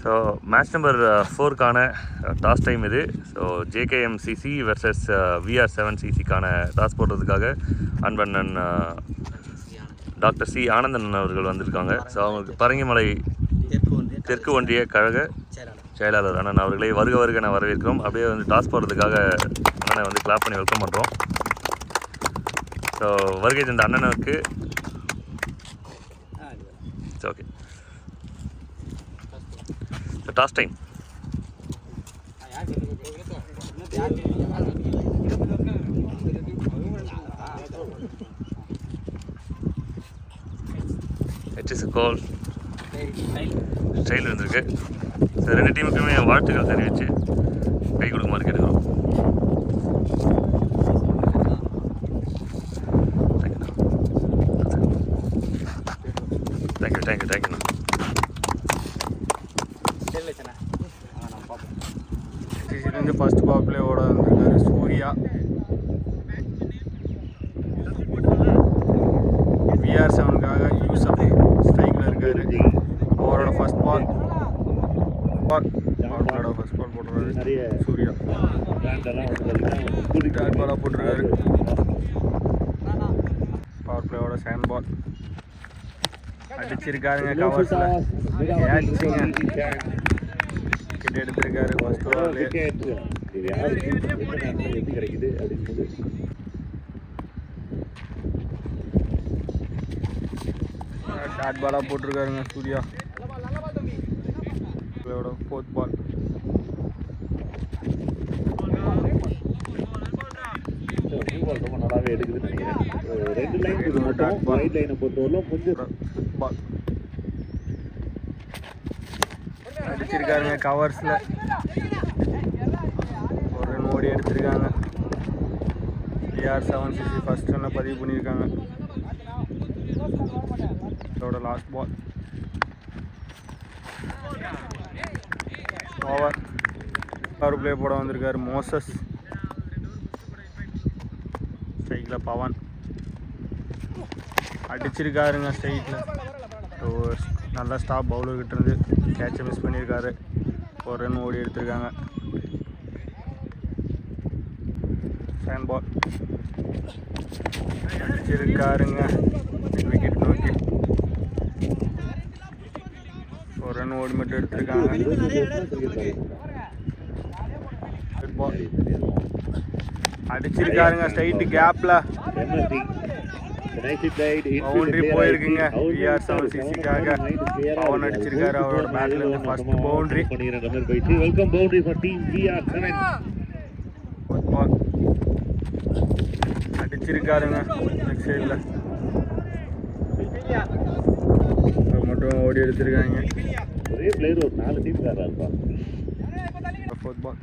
So match number 4க்கான toss time இது. So JKMCC versus VR7CCக்கான டாஸ் போடுறதுக்காக அன்பண்ணன் டாக்டர் சி ஆனந்தன் அவர்கள் வந்திருக்காங்க. ஸோ அவங்களுக்கு பரங்கிமலை தெற்கு ஒன்றிய கழக செயலாளர் அண்ணன் அவர்களை வருக வருக நான் வரவேற்கிறோம். அப்படியே வந்து டாஸ் போடுறதுக்காக அண்ணனை வந்து கிளாப் பண்ணி வெல்கம் பண்ணுறோம். ஸோ வருகை தந்த அண்ணனுக்கு okay. So toss time. HS goal style இருந்திருக்கு. ஸோ ரெண்டு டீமுக்குமே வாழ்த்துக்கள் தெரிவித்து கை கொடுக்குமாறு கேட்டுக்கிறோம். தேங்க்யூண்ணா. சிசிலேருந்து ஃபர்ஸ்ட் பவர் பிளேயோட வந்திருக்காரு சூர்யா. VR7க்காக யூசப் ஸ்ட்ரைக்கில் இருக்காரு. அவரோட ஃபர்ஸ்ட் பால் ஃபர்ஸ்ட் பால் போட்டுருக்காரு சூர்யா. தேர்ட் பாலாக போட்டிருக்காரு. பவர் பிளேயோட செகண்ட் பால் அடிச்சிருக்காருங்க. கவர்ஸில் கிட்ட எடுத்திருக்காரு. ஃபர்ஸ்ட் பால் டாட் பாலாக போட்டிருக்காருங்க சூர்யா. ஃபோர்த் பால் ரொம்ப நல்லாவே எடுக்குதுன்னு நினைக்கிறேன். ரெண்டு லைன் மட்டும் ரைட் லைனை பொறுத்தவரைக்கும் கொஞ்சம் பால் அடிச்சிருக்காருங்க. கவர்ஸில் ஒரு ரன் ஓடி எடுத்திருக்காங்க. VR7CC ஃபர்ஸ்ட் ரன்னை பதிவு பண்ணியிருக்காங்க. இதோட last ball over. Power play போட வந்திருக்காரு மோசஸ். ஸ்ட்ரைக்கில் பவன் அடிச்சிருக்காருங்க ஸ்ட்ரைக்கில். நல்லா ஸ்டாப் பவுலர்கிட்ட இருந்து கேட்சை மிஸ் பண்ணியிருக்காரு. ஒரு ரன் ஓடி எடுத்திருக்காங்க. செகண்ட் பால் அடிச்சிருக்காருங்க விக்கெட் நோக்கி. ஒரு ரன் ஓடி மட்டும் எடுத்திருக்காங்க. பால் அடிச்சிருக்காருங்க ஸ்ட்ரைட்டு கேப்பில். பவுண்டரி போயிருக்குங்க VR7CCக்காக. பவன் அடிச்சிருக்காரு அவரோட பேட்ல இருந்து first boundary. Welcome boundary for team VR7. அடிச்சிருக்காருங்க நெக்ஸ்ட் சைடில் மட்டும் ஓடி எடுத்திருக்காங்க. ஒரே பிளேயர் ஒரு 4 டீம் காரா. ஃபோர்த் பால்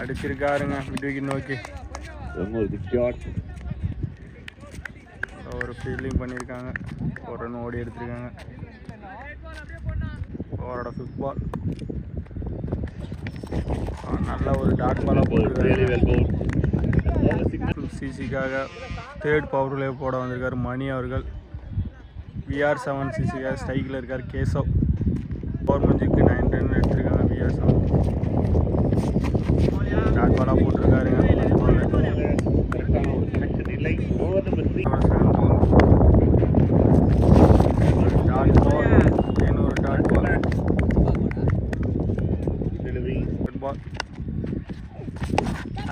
அடிச்சிருக்காருங்க மிட் விக்கெட் நோக்கி. ஒரு குட் ஷாட். ஒரு ஃபீல்டிங் பண்ணியிருக்காங்க. ஒரு ரன் ஓடி எடுத்திருக்காங்க. அவரோட ஃபிஃப்த் பால் நல்ல ஒரு டாட் பாலாக போட்டிருக்காரு. சிசிக்காக தேர்ட் பவர் பிளே போட வந்திருக்காரு மணி அவர்கள். VR7CCக்காக ஸ்ட்ரைக்கில் இருக்கார் கேசவ். பவர் மஞ்சுக்கு 9 ரன் எடுத்திருக்காங்க. VR7 டாட் பாலாக போட்டிருக்காருங்க.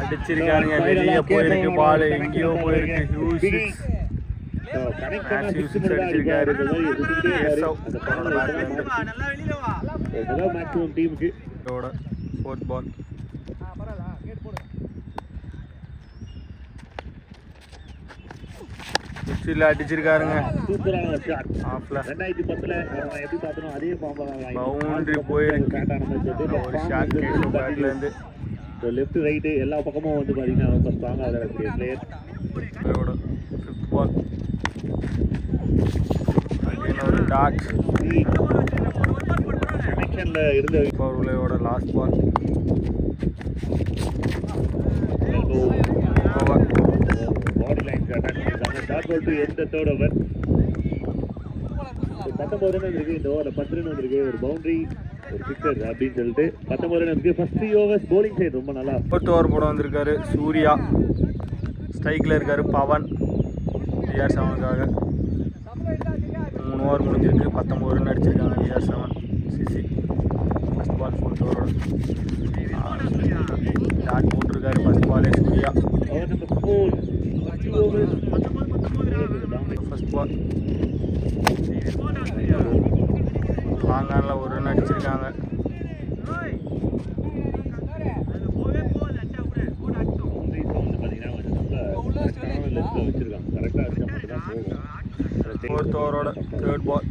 அடிச்சிருக்காருங்க வெளியே போயிருக்கு. பால் எங்கேயோ போயிருக்கு. அடிச்சிருக்காரு ஃபோர்த் பால் அடிச்சிருக்காருங்க. பவுண்டரி போயிருக்கு. ஒரு ஷாட் பேட்ல இருந்து லெஃப்ட் ரைட்டு எல்லா பக்கமும் வந்து பார்த்தீங்கன்னா ரொம்ப ஸ்ட்ராங்காக விளையாடக்கூடிய பிளேயர். ஃபிஃப்த் பால் ஒரு டாட் கனெக்ஷனில் இருந்த பவர்லேயோட last ball body line attack பண்ணியிருக்காங்க. Dot ball to end the third over. 19 run இருக்கு இந்த ஓவரில் 10 ரன் வந்திருக்கு ஒரு பவுண்டரி ஒரு பிக்சர் அப்படின்னு சொல்லிட்டு 19 ரன் இருக்கு ஃபர்ஸ்ட் 3 overs bowling சைடு ரொம்ப நல்லா 4th ஓவர் போட வந்திருக்காரு சூர்யா ஸ்ட்ரைக்கில் இருக்காரு பவன் VR7க்காக 3 ஓவர் முடிஞ்சிருக்கு 19 ரன் அடிச்சிருக்காங்க VR7 CC first ball 4th over dot போட்டிருக்காரு ஃபர்ஸ்ட் பாலே Surya over number 4 2 overs first ball வாங்கானில் ஒரு ரன் அடிச்சிருக்காங்க ஃபோர்த் ஓவரோட 3rd பால்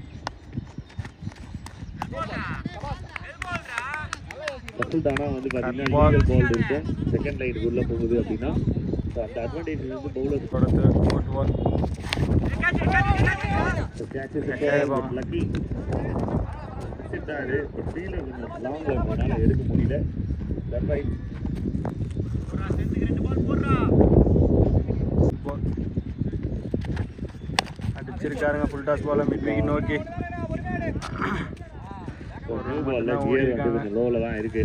ஃபர்ஸ்ட் தானா வந்து பார்த்தீங்கன்னா பால் இருக்கும் செகண்ட் லைனுக்கு உள்ள போகுது அப்படின்னா அந்த அட்வான்டேஜ் வந்து பவுலர்ஸோட 4th பால் லக்கி சிட்டாரு ஃபீல்டர் கொஞ்சம் லாங்ல இருந்தனால எடுக்க முடியல ரைட் அடிச்சிருக்காருங்க ஃபுல் டாஸ் பால மிட் விக்கெட் நோக்கி ஒரு நியூ பால்ல கியர் வந்து கொஞ்சம் லோவில் தான் இருக்கு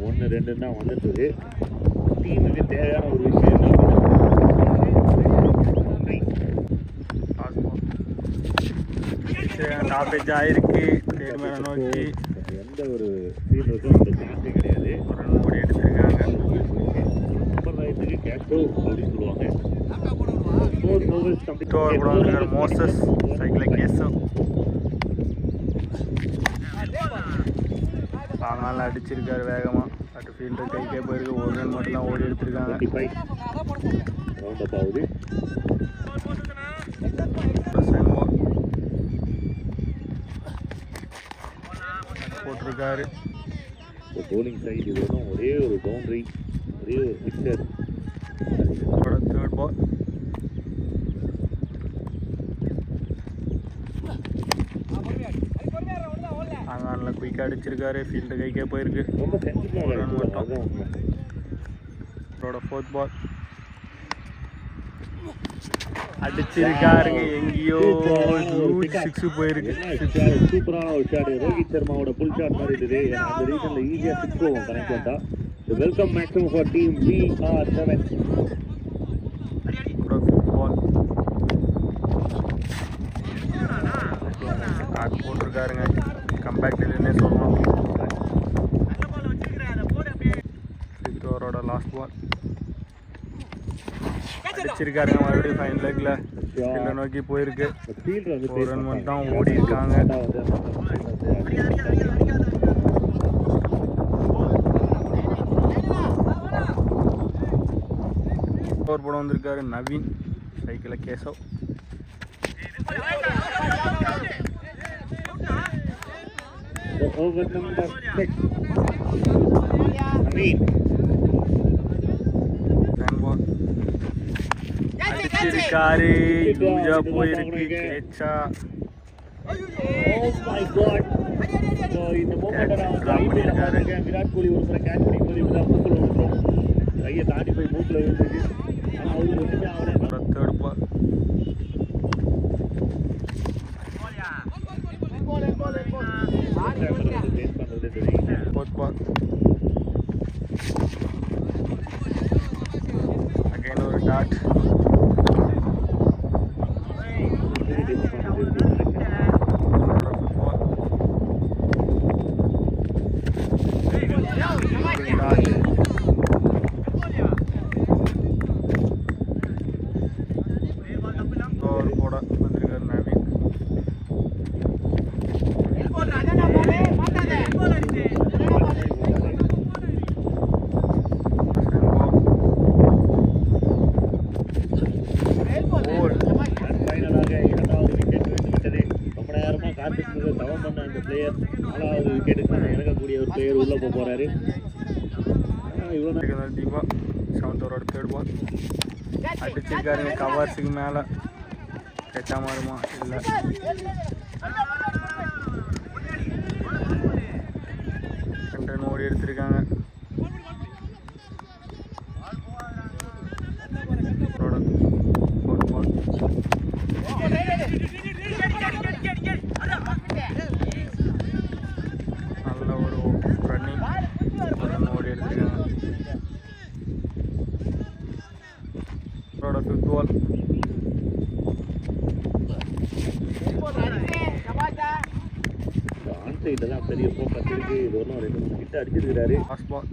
1 2 தான் வந்துட்டு டீமுக்கு தேவையான ஒரு விஷயம் டாப் எட்ஜ் ஆயிருக்கு தேர்ட் மேனை நோக்கி எந்த ஒரு ஃபீல்டருக்கும் அந்த சான்ஸே கிடையாது ஒரு ரன் ஓடி எடுத்திருக்காங்க சூப்பர் ரைட்டுக்கு கேப்டோ அப்படின்னு சொல்லுவாங்க 4 overs complete ஓவர் போட வந்திருக்காரு மோசஸ் சைக்கிளில் கேசவ் பாங்கால அடிச்சிருக்காரு வேகமாக அட்டு ஃபீல்டர் கைக்கே போயிருக்கு ஒரு ரன் மட்டும் தான் ஓடி எடுத்திருக்காங்க 25 ரவுண்ட் அப் ஆகுது போட்டிருக்காரு போலிங் சைடு வேணும் ஒரே ஒரு பவுண்டரி ஒரே ஒரு பிக்சர் 3rd பால் பாங்கானில் குயிக்காக அடிச்சிருக்காரு ஃபீல்டர் கைக்கே போயிருக்கு ரொம்ப சென்சிட்டிவாக ரன் மட்டும் அதுதான் உண்மை அவரோட 4th பால் அடிச்சிருக்காருங்க எங்கேயோ 6 போயிருக்கு சூப்பரான ஒரு ஷாட் ரோஹித் சர்மாவோட புல் ஷாட் மாதிரி இருந்தது அந்த ரீசன்ல ஈஸியா 6 போகும் கனெக்ட் பண்ணிட்டா welcome maximum for team VR7 போட்டிருக்காருங்க கம்பேக் டெல்லினே சொல்லலாம் 5th ஓவரோட லாஸ்ட் பால் அடிச்சிருக்காருங்க மறுபடியும் ஃபைன் லெக்ல ஃபீல்டை நோக்கி போயிருக்கு ஒரு ரன் மட்டும் தான் ஓடி இருக்காங்க ஓவர் போட வந்திருக்காரு நவீன் சைக்கிளில் கேசவ் ஓவர் நம்பர் 6 நவீன் அடிச்சிருக்காரு யூஜா போயிருக்கு கேட்சா Oh my God! So இந்த மூமெண்ட் விராட் கோலி ஒரு முறை கேட்ச் பண்ணி போய் இப்பதான் மூக்கில் விழுந்துரும் கையை தாண்டி போய் மூக்கில் விழுந்துருக்கு ஆனால் அவருக்கு ஒன்றுமே ஆகலை 3rd பால் ஃபேஸ் பண்ணுறது தெரியும் 4th பால் அகைன் ஒரு டாட் போட வந்திருக்காரு நவீன் ஃபைனலாக 2வது விக்கெட் விட்டது ரொம்ப நேரமாக காத்திருந்தது தவம் பண்ண அந்த பிளேயர் 4வது விக்கெட்டுக்கு இறங்கக்கூடிய ஒரு பிளேயர் உள்ளே போக போகிறாரு இவ்வளோ தீபா 7th ஓவரோட 3rd பால் அடிச்சிருக்காருங்க கவர்ஸுக்கு மேலே கச்சா மாறுமா இல்லை 2 ரன் ஓடி எடுத்திருக்காங்க சைடில் தான் பெரிய ஃபோக்கஸ் இருக்குது. இது ஒன்றும் 2-3 ஹிட் அடிச்சிருக்கிறாரு. Last ball.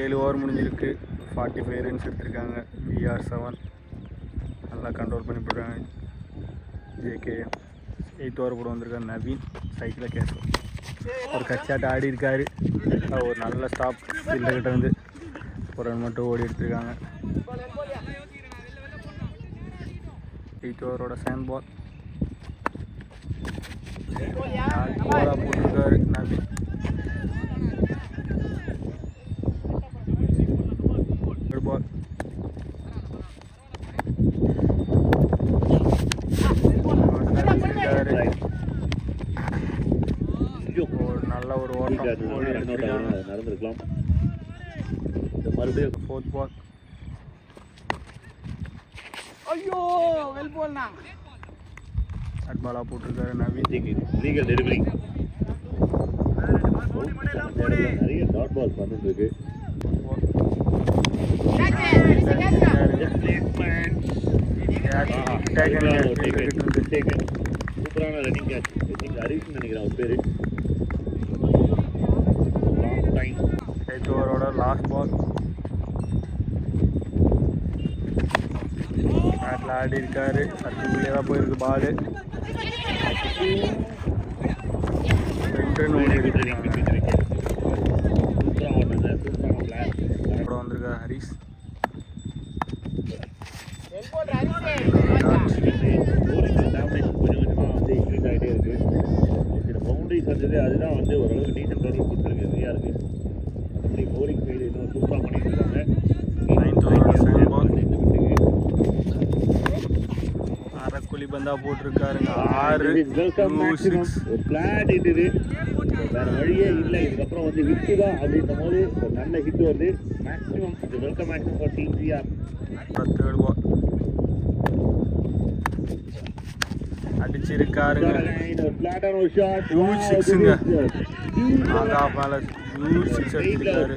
ஏழு ஓவர் முடிஞ்சிருக்கு. 45 ரன்ஸ் எடுத்திருக்காங்க. VR7 நல்லா கண்ட்ரோல் பண்ணி போடுறாங்க. JKM 8th ஓவர் கூட வந்திருக்காரு நவீன். சைக்கிளில் கேட்கும் ஒரு கச்சாட்டு ஆடி இருக்காரு. ஒரு நல்ல ஸ்டாப் ஃபீல்டர்கிட்ட வந்து ஒரு ரன் மட்டும் ஓடி எடுத்துருக்காங்க. 8th ஓவரோட சேண்ட் பால் போலாக போட்டிருக்காரு நவீன். பால் ஒரு நல்ல ஒரு ஓட்டம் நடந்திருக்கலாம். மறுபடியும் 4th பால். ஐயோ வெல் போல்னா அட் பாலாக போட்டிருக்காரு நவீன். Legal delivery. நிறைய டாட் பால் பண்ணிருக்கு. சூப்பரான ரன்னிங் கேட்ச். ஹரிஷ் நினைக்கிறேன் அவர் பேரு. Long time. 8th ஓவரோட லாஸ்ட் பால். பேட்டில் ஆடி இருக்காரு. சர்க்கிள்குள்ளே தான் போயிருக்கு பாலு. 2 ரன் ஓடி இருக்காங்க. வந்திருக்காரு ஹரிஷ். பவுண்டரிஸ் வந்தது அதுதான் வந்து ஓரளவுக்கு டீசன்ட் டோட்டல் கொடுத்துருக்கு. நிறையா இருக்கு. அப்படி போரிங் ஃபீல்டு இன்னும் சூப்பராக பண்ணிட்டு இருக்காங்க. 9th ஓவரோட சேண்ட் பால். அரக்குழி பந்தா போட்டிருக்காருங்க. 6 ஒரு பிளாட் ஹிட் இது. வேற வழியே இல்லை. இதுக்கப்புறம் வந்து ஹிட்டு தான் அப்படின்ற போது ஒரு நல்ல ஹிட் வருது. Maximum welcome maximum for team VR. 3rd ball அடிச்சிருக்காருங்க. Huge sixங்க. ஆகா மேல huge six அடிச்சிருக்காரு.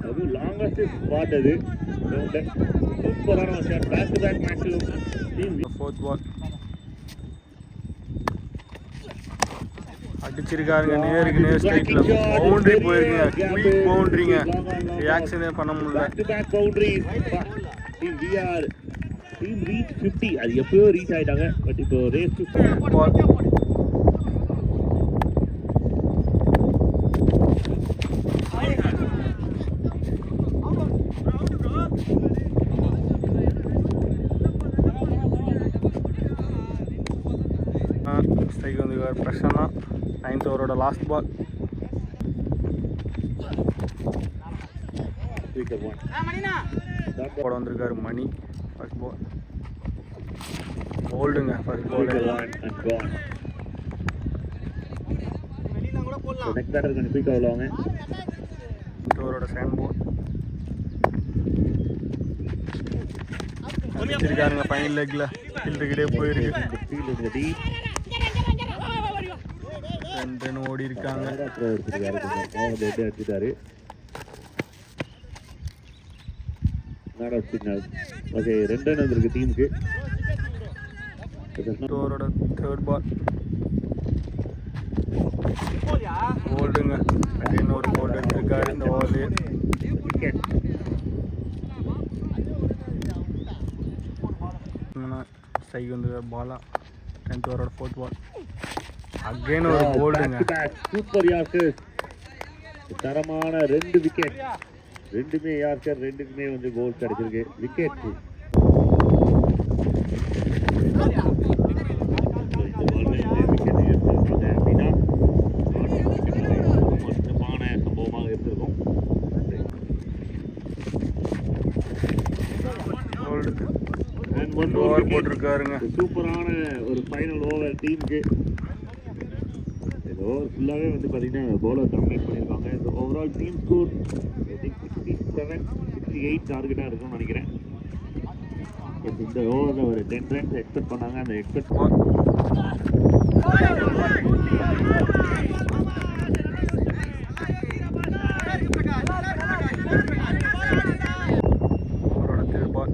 அது லாங்கஸ்ட் ஸ்பாட் அது. சூப்பரான shot. Back to back maximum team. 4th ball அடிச்சிருக்காருங்க. நேருக்கு நேர் ஸ்ட்ரைக்ல பவுண்டரி போயிருக்குங்க. குயிக் பவுண்டரிங்க. ரியாக்ஷனே பண்ண முடியல. Back to back boundary. Team VR team reach 50. அது எப்பயோ ரீச் ஆயிட்டாங்க. பட் இப்போ ரேஸ் டு பால். ஸ்ட்ரைக் வந்து பிரச்சனை. 9th ஓவரோட last ball. போட வந்திருக்காரு மணி. ஃபர்ஸ்ட் பால் போல்டுங்க. ஃபர்ஸ்ட் பால் நெக்ஸ்ட் பேட்டர் கொஞ்சம் குயிக்காக உள்ளவங்க. ஓவரோட சேண்ட் பால் அடிச்சிருக்காருங்க. ஃபைனல் லெக்ல ஃபீல்டுக்கிட்டே போயிருக்கு. 2 ரன் ஓடி இருக்காங்க. அடிச்சிட்டாரு. ஓகே 2 ரன் வந்திருக்கு டீமுக்கு. ஓவரோட 3rd பால் போல்டுங்க. இன்னொரு போல்டு எடுத்திருக்காரு இந்த ஓவர்லேயே. ஸ்ட்ரைக் வந்து பாலா. 10th ஓவரோட 4th பால் அகைன் ஒரு போல்டுங்க. Super yorker. தரமான 2 விக்கெட். ரெண்டுமே யார்க்கர். ரெண்டுக்குமே வந்து கோல் கிடைச்சிருக்கு. விக்கெட் மோசமான சம்பவமாக இருந்திருக்கும். ஓவர் போட்டிருக்காருங்க. சூப்பரான ஒரு ஃபைனல் ஓவர் டீமுக்கு. ஓவர் ஃபுல்லாகவே வந்து பார்த்தீங்கன்னா பவுலர் டாமினேட் பண்ணியிருக்காங்க. இந்த ஓவரால் டீம் ஸ்கோர் 67-68 டார்கெட்டாக இருக்கும்னு நினைக்கிறேன். பட் இந்த ஓவரில் ஒரு 10 ரன்ஸ் எக்ஸ்பெக்ட் பண்ணாங்க. அந்த எக்ஸ்பெக்ட் அவரோட third ball.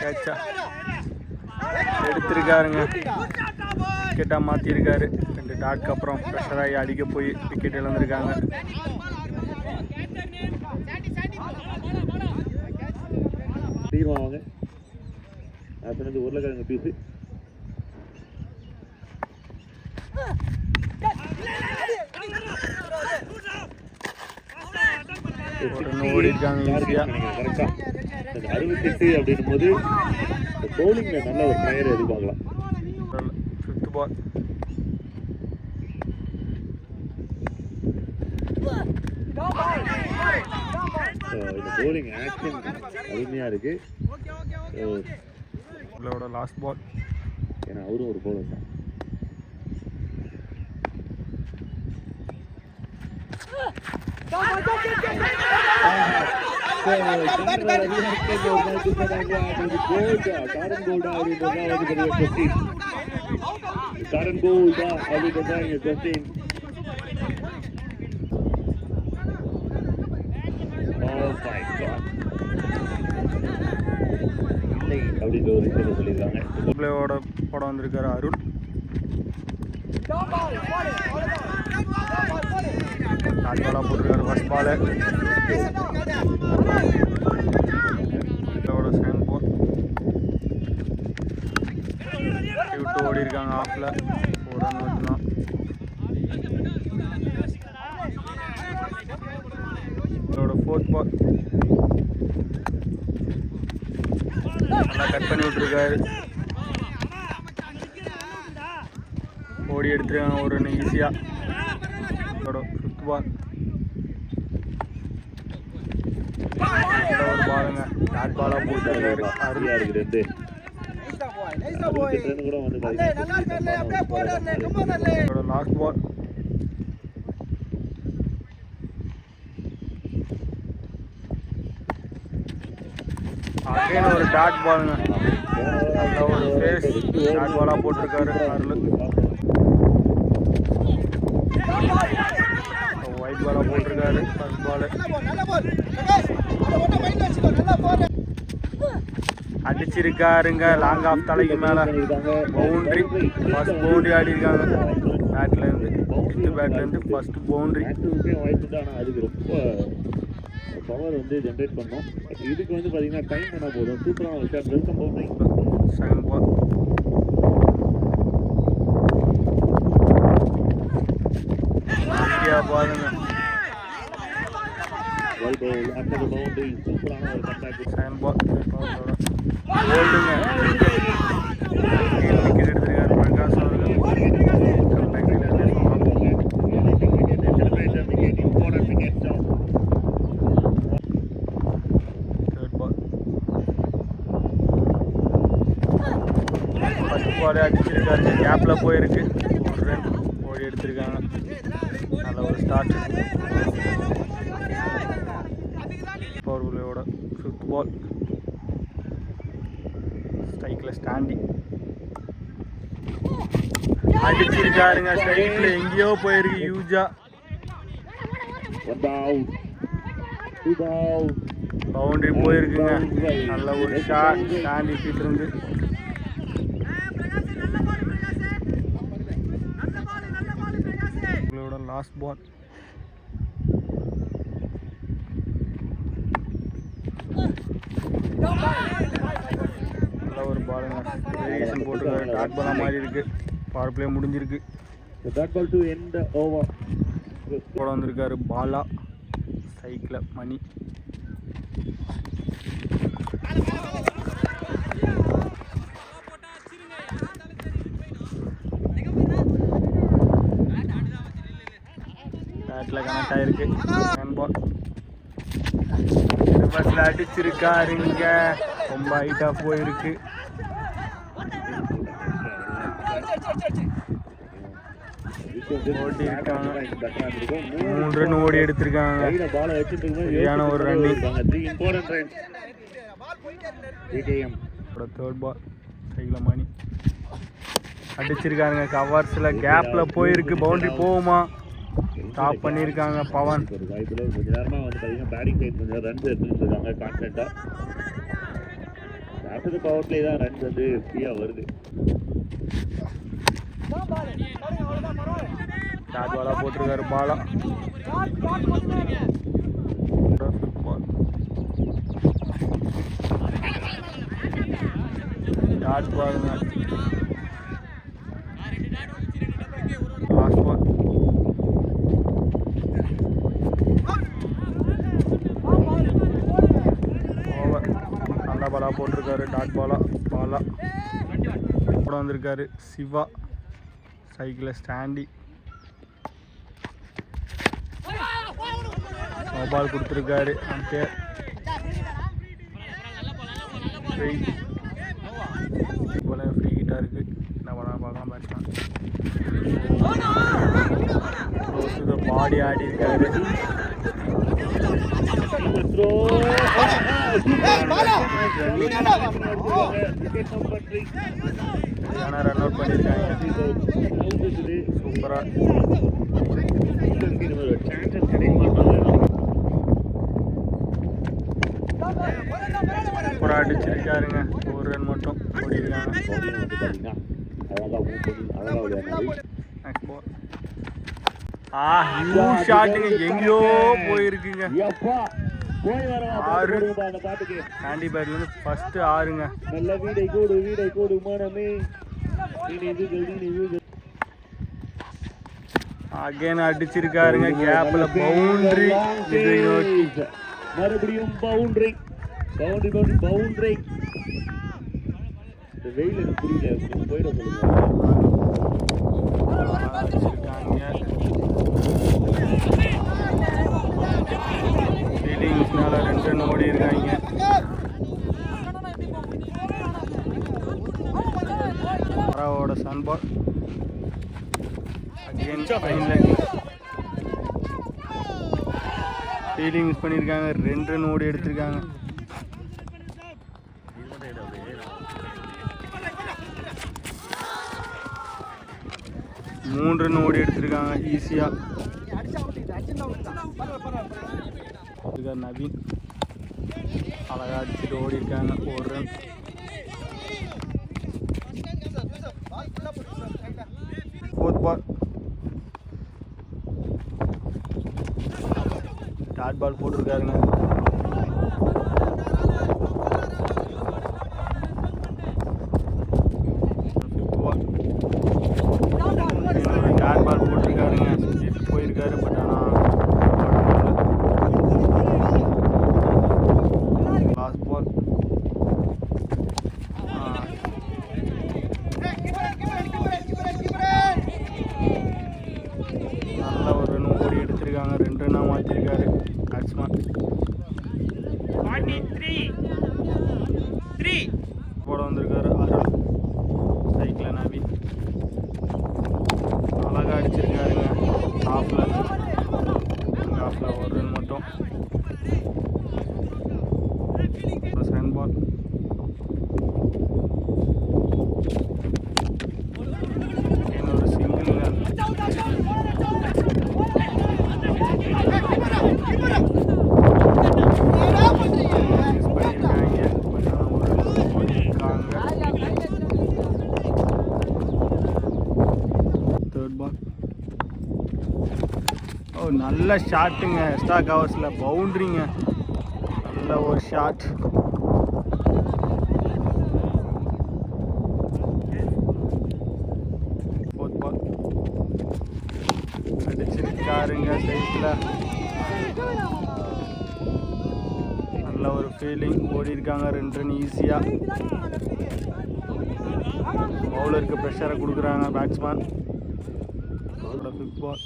Catch. எடுத்திருக்காருங்க, விக்கெட்டாக மாற்றிருக்காரு. 2 டாட்க்கு அப்புறம் ப்ரெஷராகி அடிக்க போய் விக்கெட் இழந்திருக்காங்க. தீர்வாங்க அப்படின்றது உருளைக்கிழங்கு பீஸு. ஓடி இருக்காங்க ஈஸியாக. கரெக்டாக 68 அப்படின்னும் போது பவுலிங்கில் நல்ல ஒரு பிளேயர் எதிர்பார்க்கலாம். 5th ball. இந்த பவுலிங் ஆக்ஷன் அருமையாக இருக்கு. இவளோட லாஸ்ட் பால். ஏன்னா அவரும் ஒரு பவுலர் தான். அப்படின்ற ஒரு விஷயத்தை சொல்லியிருக்காங்க. பிளேயோட போட வந்திருக்காரு அருள். டாட்பாலாக போட்டிருக்காரு ஃபர்ஸ்ட் பாலு. பிளேயோட செகண்ட் பால். விட்டு ஓடி இருக்காங்க ஆஃபில். 4 ரன் மட்டும்தான். பிளேயோட 4th பால். நல்லா கட் பண்ணி விட்டுருக்காரு. ஓடி எடுத்துருக்காங்க ஒரு ரன் ஈஸியாக. அதோட 5th பால். ஒரு பாலுங்க, டாட் பாலாக போட்டுருக்காரு அருமையா இருக்கு. 2 கூட வந்து லாஸ்ட் பால். அகைன் ஒரு டாட் பாலுங்க. நல்ல ஒரு ஃபேஸ் டாட் பாலாக போட்டிருக்காரு அருள். ஒயிட் பாலாக போட்டிருக்காரு ஃபர்ஸ்ட் பாலு. அடிச்சிருக்காருங்க லாங் ஆஃப் தலைக்கு மேலே. பவுண்ட்ரி, ஃபர்ஸ்ட் பவுண்ட்ரி ஆடி இருக்காங்க பேட்லேருந்து. 5th பேட்லேருந்து first boundary. வாய்ப்பு தான். ஆனால் அதுக்கு ரொம்ப பவர் வந்து ஜென்ரேட் பண்ணோம். இதுக்கு வந்து பார்த்தீங்கன்னா டைம் பண்ணால் போதும். சூப்பரான ஒரு shot. Welcome boundary. Second ball. பாருங்க well bowl under the boundary. சூப்பரான ஒரு கம்பேக். Second ball. ஹோல்டுங்க. விக்கெட் எடுத்திருக்காரு பிரகாஷ் அவர்கள். ஃபர்ஸ்ட் பால் அடிச்சிருக்காரு, கேப்பில் போயிருக்கு. ஒரு ரன் ஓடி எடுத்திருக்காங்க. நல்ல ஒரு ஸ்டார்ட். பவர் பிளேயோட 5th பால். ஸ்ட்ரைக்கில் ஸ்டாண்டிங் அடிச்சிருக்காருங்க. ஸ்ட்ரைக்கில் எங்கேயோ போயிருக்கு யூஜா. பவுண்டரி போயிருக்குங்க. நல்ல ஒரு ஷாட் ஸ்டாண்டி கிட்ட இருந்து. Last ball. நல்ல ஒரு பாலுங்க. வேரியேஷன் போட்டுருக்காரு. டாட் பாலா மாதிரி இருக்கு. பவர் பிளே முடிஞ்சிருக்கு. Dot ball to end over. போட வந்திருக்காரு பாலா. சைக்கிள் மணி. பேட்டில் கனெக்ட் ஆகிருக்கு. 10 பால். கவர்ஸில் அடிச்சிருக்காருங்க. ரொம்ப ஹைட்டாக போயிருக்கு. ஓடி இருக்காங்க. 3 ரன் ஓடி எடுத்திருக்காங்க. சரியான ஒரு ரன்னிங். தேர்ட் பால் சைக்கிள் மணி அடிச்சிருக்காங்க. கவர்ஸில் கேப்பில் போயிருக்கு. பவுண்டரி போகுமா? டாப் பண்ணியிருக்காங்க பவன். ஒரு வாய்ப்புல கொஞ்ச நேரமாக வந்து பார்த்தீங்கன்னா பேட்டிங் டைம் கொஞ்சம் ரன்ஸ் எடுத்துட்டு இருக்காங்க கான்ஸ்டன்ட்டாக. ஆஃப்டர் பவர் பிளே தான் ரன்ஸ் வந்து ஃப்ரீயாக வருது. ஷார்ட் பாலாக போட்டிருக்காரு. பாலா ஷார்ட் பாலுங்க. Last ball over. நல்ல பாலாக போட்டிருக்காரு. டாட் பாலா கூட வந்திருக்காரு. சிவா சைக்கிளில் ஸ்டாண்டி பால் கொடுத்துருக்காரு. அம்பையர் ஃப்ரீ கிட்டாக இருக்குது. என்ன பண்ணால் பார்க்கலாம். பேட்ஸ்மேன் பாடி ஆடி இருக்காரு. ஆனால் ரன் அவுட் பண்ணியிருக்காங்க. சூப்பராக சூப்பராக அடிச்சிருக்காருங்க. ஒரு ரன் மட்டும் ஓடிருக்காங்க. ஷாட்டுங்க எங்கேயோ போயிருக்குங்க. 6 ஆண்டி பேட்லேருந்து ஃபர்ஸ்ட் 6ங்க. நல்ல வீடை கூடு மனமே. அகைன் அடிச்சிருக்காருங்க. கேப்ல பவுண்டரி. மறுபடியும் பவுண்டரி. இந்த வெயில் எனக்கு புரியல. போயிட சொல்லுங்க. ஃபீலிங்ஸ்னால 2 ரன் ஓடி இருக்காங்க. பராவோட சன்பால் again fine leg. Fielding miss பண்ணியிருக்காங்க. 2 ரன் ஓடி எடுத்திருக்காங்க. மூணு ரன் ஓடி எடுத்திருக்காங்க ஈஸியாக. நவீன் அழகாக அடிச்சுட்டு ஓடி இருக்காங்க. 1 run. Fourth ball dot ball போட்டிருக்காருங்க. டாட் பால் போட்டிருக்காருங்க. சுற்றிட்டு போயிருக்காரு. பட் ஆனால் லாஸ்ட் பால் நல்ல ஒரு ரன் ஓடி எடுத்திருக்காங்க. 2 ரன்னாக மாற்றிருக்காரு பேட்ஸ்மேன். போட வந்திருக்காரு அருள். சைக்கிள் நவீன் அழகாக அடிச்சிருக்காருங்க. ஆஃபில் 1 ரன் மட்டும். செகண்ட் பால் இன்னொரு சிங்கிள். தேர்ட் பால் நல்ல ஷாட்டுங்க. எக்ஸ்ட்ரா கவர்ஸில் பவுண்ட்ரிங்க. நல்ல ஒரு ஷாட். ஃபோர்த் பால் அடிச்சிருக்காருங்க சைக்கில். நல்ல ஒரு ஃபீலிங். ஓடி இருக்காங்க. 2 ரன் ஈஸியாக. பவுலருக்கு ப்ரெஷரை கொடுக்குறாங்க பேட்ஸ்மேன். ஃபிஃப்த் பால்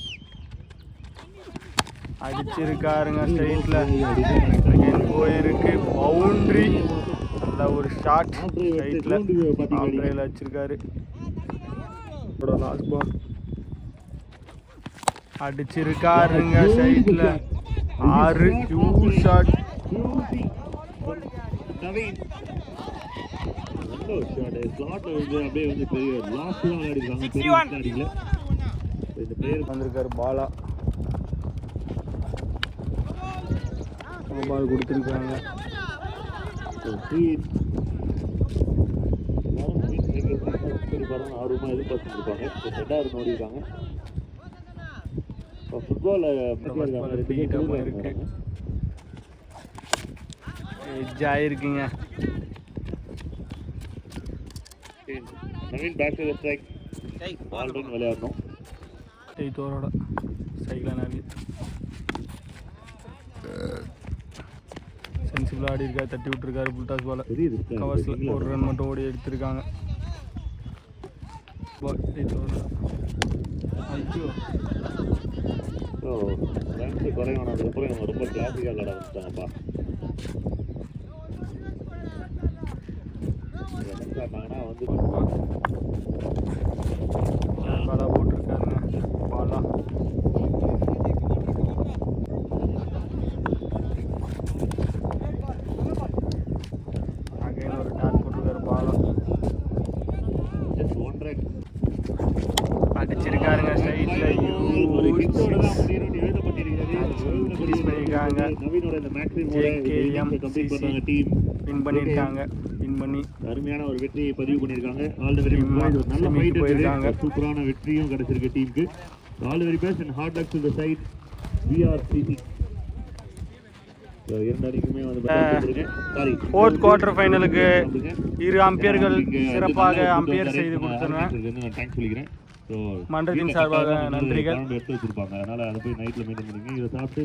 அடிச்சிருக்காருங்க ஸ்ட்ரைட்டில் போயிருக்கு பவுண்ட்ரி. நல்ல ஒரு ஷாட் ஸ்ட்ரைட்டில் பவுண்டரியில் வச்சிருக்காரு. லாஸ்ட் பால் அடிச்சிருக்காருங்க ஸ்ட்ரைட்டில் 6 ஹியூஜ் ஷாட். நவீன் நல்ல ஷாட் ஸ்லாட்ல வந்து அப்படியே வந்து பெரிய லாஸ்ட் தான் அடிச்சாங்க. பெரிய அடிக்கல. இந்த பிளேயர் வந்திருக்காரு பாலா. பால் கொடுத்துருக்காங்க. ஆர்வமா எதிர்பார்த்துருப்பாங்க. செட்டாக நோடிருக்காங்க. ஃபுட்பால் இருக்கு எட்ஜ் ஆயிருக்குங்க. Naveen back to the strike. Ball run விளையாடணும். தோரோட சைக்கிள் நவீன் சென்சிபிளாக ஆடி இருக்காரு. தட்டி விட்டுருக்காரு புல்டாஸ் பாலை. கவர்ஸில் ஒரு ரன் மட்டும் ஓடி எடுத்திருக்காங்க. ஐயோ ரன்ஸ் குறைவானதுக்கப்புறம் இவங்க ரொம்ப கிளாசிக்காக விளையாட ஆரம்பிச்சிட்டாங்கப்பா. இருந்தாங்கன்னா வந்து பாலா போட்டிருக்காருங்க. பாலா அகைன் ஒரு டாட் போட்டிருக்காரு. பாலா ஜஸ்ட் 1 ரன் அடிச்சிருக்காருங்க ஸ்ட்ரைட்டில். வின் பண்ணியிருக்காங்க. வின் பண்ணி அருமையான ஒரு வெற்றியை பதிவு பண்ணியிருக்காங்க. All the very best. நல்ல ஃபைட் போயிருக்காங்க. சூப்பரான வெற்றியும் கிடைச்சிருக்கு டீமுக்கு. All the very best and hard luck to the side VRCC. இரண்டாடிக்குமே வந்து சாரி ஃபோர்த் குவார்டர் ஃபைனலுக்கு 2 அம்பையர்கள் சிறப்பாக அம்பையர் செய்து கொடுத்தனர். தேங்க்ஸ் சொல்லிக்கிறேன். மன்றத்தின் சார்பாக நன்றிகள். எடுத்து வச்சிருப்பாங்க. அதனால அதை போய் நைட்ல மெயின்டைன் பண்ணுங்க. இதை சாப்பிட்டு